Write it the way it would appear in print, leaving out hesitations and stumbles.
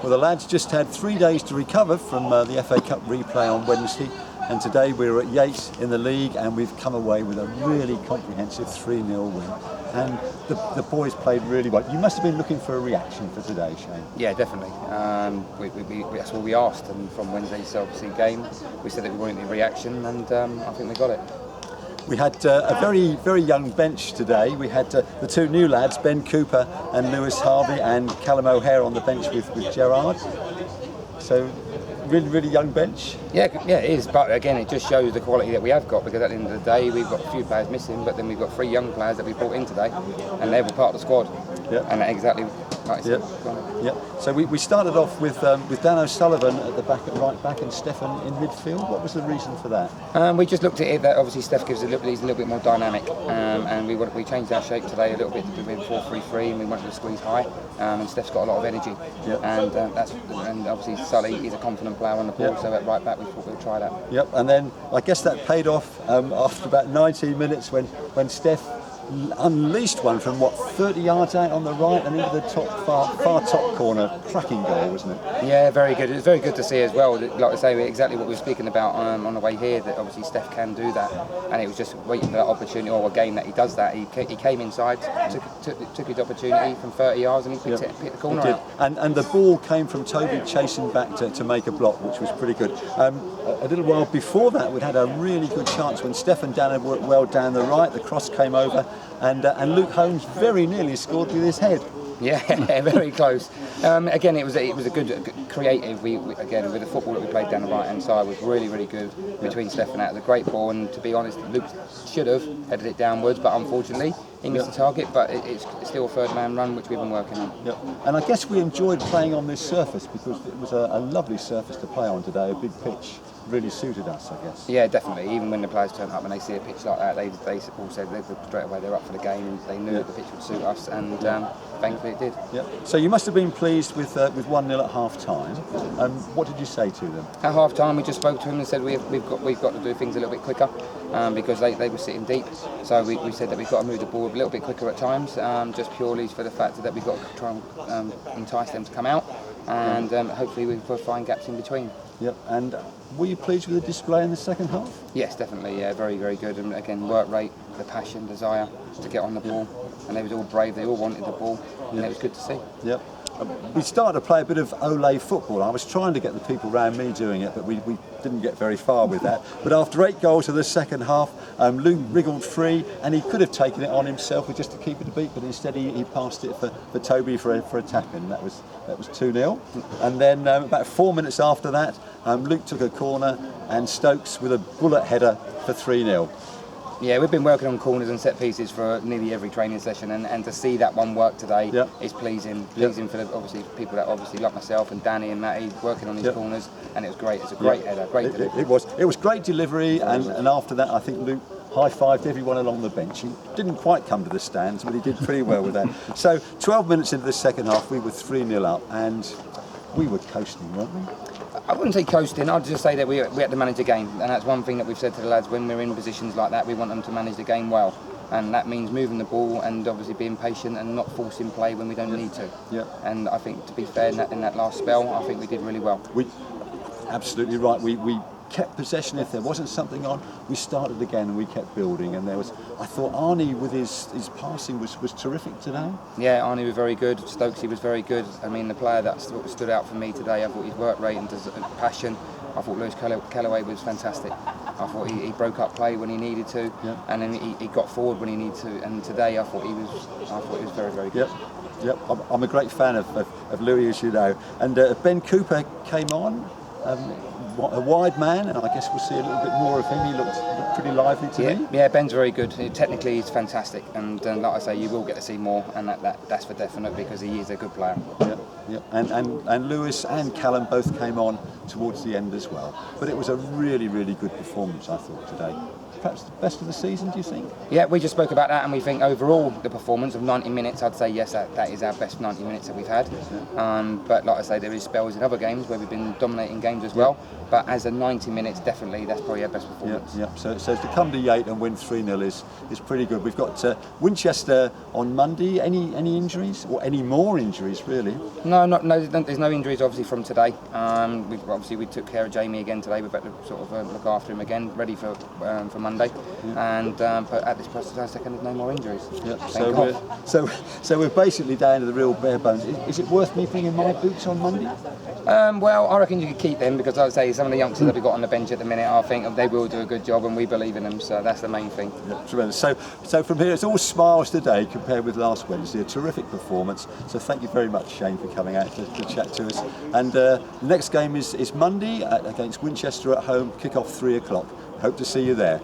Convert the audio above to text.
Well, the lads just had 3 days to recover from the FA Cup replay on Wednesday, and today we were at Yate in the league, and we've come away with a really comprehensive 3-0 win. And the boys played really well. You must have been looking for a reaction for today, Shane. Yeah, definitely. That's what we asked, and from Wednesday's obviously game, we said that we wanted a reaction, and I think we got it. We had a very, very young bench today. We had the two new lads, Ben Cooper and Lewis Harvey, and Callum O'Hare on the bench with Gerard. So, really, really young bench. Yeah, it is. But again, it just shows the quality that we have got, because at the end of the day, we've got a few players missing, but then we've got 3 young players that we brought in today, and they were part of the squad. Yeah. And exactly like yeah. Yeah. So we started off with Dan O'Sullivan at the back, at right back, and Stefan in midfield. What was the reason for that? We just looked at it that obviously Steph gives he's a little bit more dynamic, and we changed our shape today a little bit to do 4-3-3, and we wanted to squeeze high. And Steph's got a lot of energy, and obviously Sully is a confident player on the ball, so at right back we thought we'd try that. Yep. And then I guess that paid off after about 19 minutes when Steph unleashed one from 30 yards out on the right and into the far top corner. Cracking goal, wasn't it? Yeah, very good. It was very good to see as well. Like I say, exactly what we were speaking about on the way here, that obviously Steph can do that, and it was just waiting for that opportunity, or a game that he does that. He came inside, took his opportunity from 30 yards, and he picked the corner out. And the ball came from Toby chasing back to make a block, which was pretty good. A little while before that, we'd had a really good chance when Steph and Dan had worked well down the right. The cross came over, and Luke Holmes very nearly scored with his head. Yeah, very close. Again, it was a good creative. We again, with the football that we played down the right hand side was really, really good between Steph and that. It was a great ball, and to be honest, Luke should have headed it downwards, but unfortunately he missed the target. But it's still a third man run, which we've been working on. Yep. And I guess we enjoyed playing on this surface because it was a lovely surface to play on today. A big pitch really suited us, I guess. Yeah, definitely. Even when the players turn up and they see a pitch like that, they all said straight away they're up for the game, and they knew that the pitch would suit us, and thankfully it did. Yeah. So you must have been pleased with 1-0 at half time. What did you say to them? At half time, we just spoke to them and said we've got to do things a little bit quicker, because they were sitting deep. So we said that we've got to move the ball a little bit quicker at times, just purely for the fact that we've got to try and entice them to come out, and hopefully we'll find gaps in between. Yep. And were you pleased with the display in the second half? Yes, definitely. Yeah, very, very good. And again, work rate, the passion, desire to get on the ball, and they was all brave. They all wanted the ball, and it was good to see. Yep. We started to play a bit of Olé football. I was trying to get the people around me doing it, but we didn't get very far with that. But after 8 goals of the second half, Luke wriggled free, and he could have taken it on himself just to keep it a beat, but instead he passed it for Toby for a tap-in. That was 2-0. And then about 4 minutes after that, Luke took a corner, and Stokes with a bullet header for 3-0. Yeah, we've been working on corners and set pieces for nearly every training session, and to see that one work today is pleasing. Pleasing for obviously people that obviously like myself and Danny and Matty working on these corners, and it was great. It's a great header, great delivery. It was great delivery, and after that I think Luke high-fived everyone along the bench. He didn't quite come to the stands, but he did pretty well with that. So 12 minutes into the second half, we were 3-0 up, and we were coasting, weren't we? I wouldn't say coasting, I'd just say that we had to manage the game, and that's one thing that we've said to the lads. When we're in positions like that, we want them to manage the game well, and that means moving the ball and obviously being patient and not forcing play when we don't need to. Yeah. And I think, to be fair, in that last spell, I think we did really well. Absolutely right. We kept possession. If there wasn't something on, we started again and we kept building. And I thought Arnie with his passing was terrific today. Yeah, Arnie was very good. Stokesy was very good. I mean, the player that stood out for me today, I thought his work rate and passion. I thought Lewis Callaway was fantastic. I thought he broke up play when he needed to, and then he got forward when he needed to. And today, I thought he was very, very good. Yep. I'm a great fan of Louis, as you know. And Ben Cooper came on. A wide man, and I guess we'll see a little bit more of him. He looked pretty lively to me. Yeah, Ben's very good. Technically, he's fantastic, and like I say, you will get to see more, and that's for definite, because he is a good player. Yeah. And Lewis and Callum both came on towards the end as well. But it was a really, really good performance, I thought, today. perhaps the best of the season, do you think? Yeah, we just spoke about that, and we think overall the performance of 90 minutes, I'd say yes, that is our best 90 minutes that we've had. But like I say, there is spells in other games where we've been dominating games as well. But as a 90 minutes, definitely that's probably our best performance. Yeah. So to come to Yate and win 3-0 is pretty good. We've got Winchester on Monday. Any injuries or any more injuries really? No, there's no injuries obviously from today. We took care of Jamie again today. We've got to sort of look after him again, ready for Monday. And but at this precise second, there's no more injuries. Yeah. So we're basically down to the real bare bones. Is it worth me bringing my boots on Monday? Well, I reckon you could keep them, because I'd say some of the youngsters that we've got on the bench at the minute, I think they will do a good job, and we believe in them. So that's the main thing. Yeah, tremendous. So from here, it's all smiles today compared with last Wednesday. A terrific performance. So thank you very much, Shane, for coming out to chat to us. And the next game is Monday against Winchester at home. Kick off 3 o'clock. Hope to see you there.